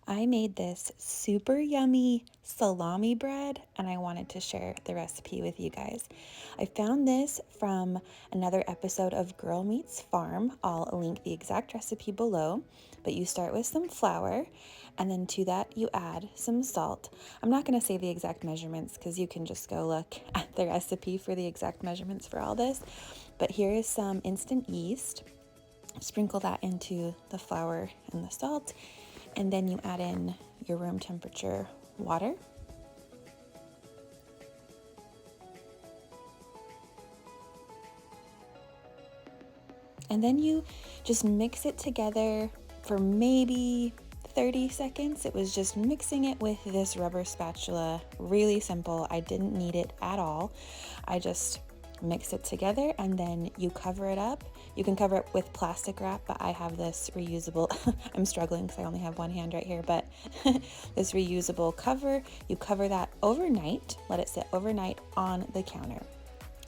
I made this super yummy salami bread and I wanted to share the recipe with you guys. I found this from another episode of Girl Meets Farm. I'll link the exact recipe below, but you start with some flour and then to that you add some salt. I'm not going to say the exact measurements because you can just go look at the recipe for the exact measurements for all this, but here is some instant yeast. Sprinkle that into the flour and the salt, and then you add in your room temperature water. And then you just mix it together for maybe 30 seconds. It was just mixing it with this rubber spatula. Really simple. I didn't need it at all. I just mix it together and then you cover it up. You can cover it with plastic wrap, but I have this reusable, I'm struggling because I only have one hand right here, but this reusable cover, you cover that overnight, let it sit overnight on the counter.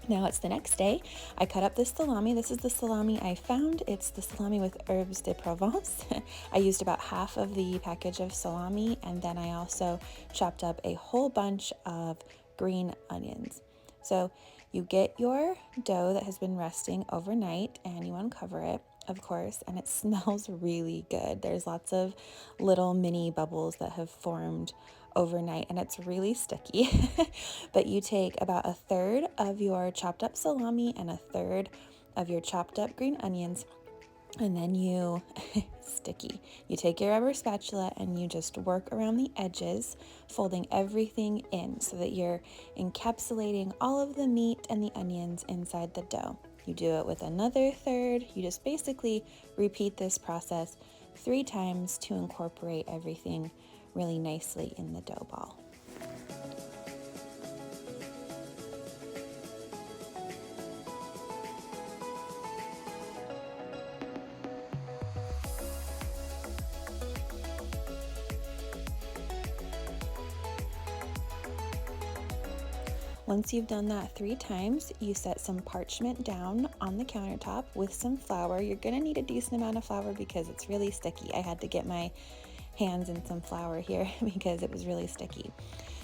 Now it's the next day. I cut up this salami. This is the salami I found. It's the salami with herbes de Provence. I used about half of the package of salami, and then I also chopped up a whole bunch of green onions. So you get your dough that has been resting overnight and you uncover it, of course, and it smells really good. There's lots of little mini bubbles that have formed overnight and it's really sticky. But you take about a third of your chopped up salami and a third of your chopped up green onions, and then you sticky. You take your rubber spatula and you just work around the edges, folding everything in so that you're encapsulating all of the meat and the onions inside the dough. You do it with another third. You just basically repeat this process 3 times to incorporate everything really nicely in the dough ball. Once you've done that 3 times, you set some parchment down on the countertop with some flour. You're gonna need a decent amount of flour because it's really sticky. I had to get my hands in some flour here because it was really sticky.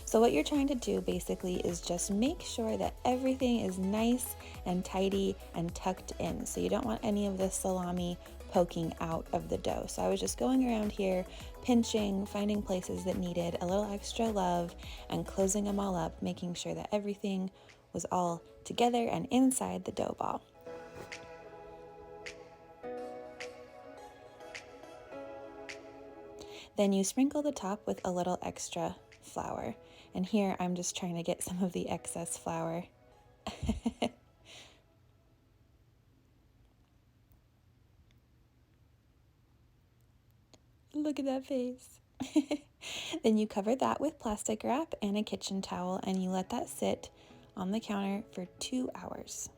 So what you're trying to do basically is just make sure that everything is nice and tidy and tucked in. So you don't want any of the salami poking out of the dough. So I was just going around here, pinching, finding places that needed a little extra love and closing them all up, making sure that everything was all together and inside the dough ball. Then you sprinkle the top with a little extra flour. And here I'm just trying to get some of the excess flour. Look at that face. Then you cover that with plastic wrap and a kitchen towel and you let that sit on the counter for 2 hours.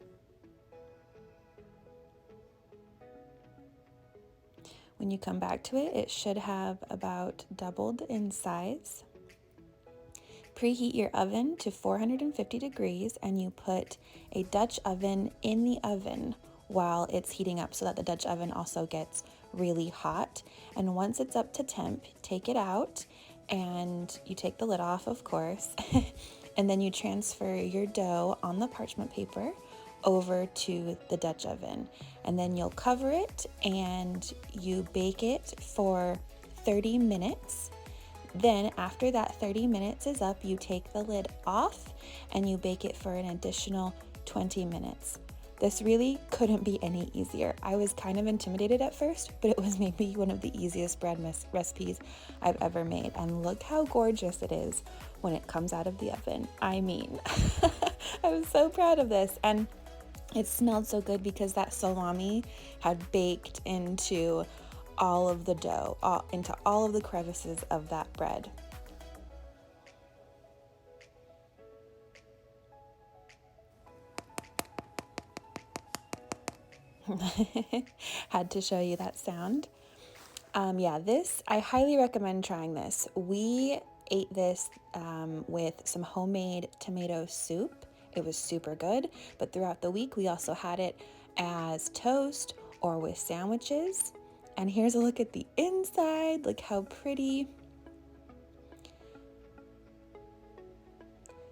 When you come back to it, it should have about doubled in size. Preheat your oven to 450 degrees and you put a Dutch oven in the oven while it's heating up so that the Dutch oven also gets really hot. And once it's up to temp, take it out and you take the lid off, of course, and then you transfer your dough on the parchment paper over to the Dutch oven. And then you'll cover it and you bake it for 30 minutes. Then after that 30 minutes is up, you take the lid off and you bake it for an additional 20 minutes. This really couldn't be any easier. I was kind of intimidated at first, but it was maybe one of the easiest bread recipes I've ever made. And look how gorgeous it is when it comes out of the oven. I mean, I was so proud of this. And it smelled so good because that salami had baked into all of the dough, into all of the crevices of that bread. Had to show you that sound. Yeah, this, I highly recommend trying this. We ate this with some homemade tomato soup. It was super good, but throughout the week we also had it as toast or with sandwiches. And here's a look at the inside. Look how pretty.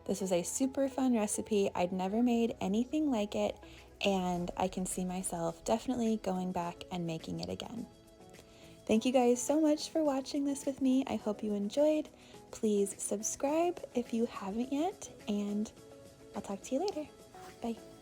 This was a super fun recipe. I'd never made anything like it, and I can see myself definitely going back and making it again. Thank you guys so much for watching this with me. I hope you enjoyed. Please subscribe if you haven't yet, and I'll talk to you later. Bye.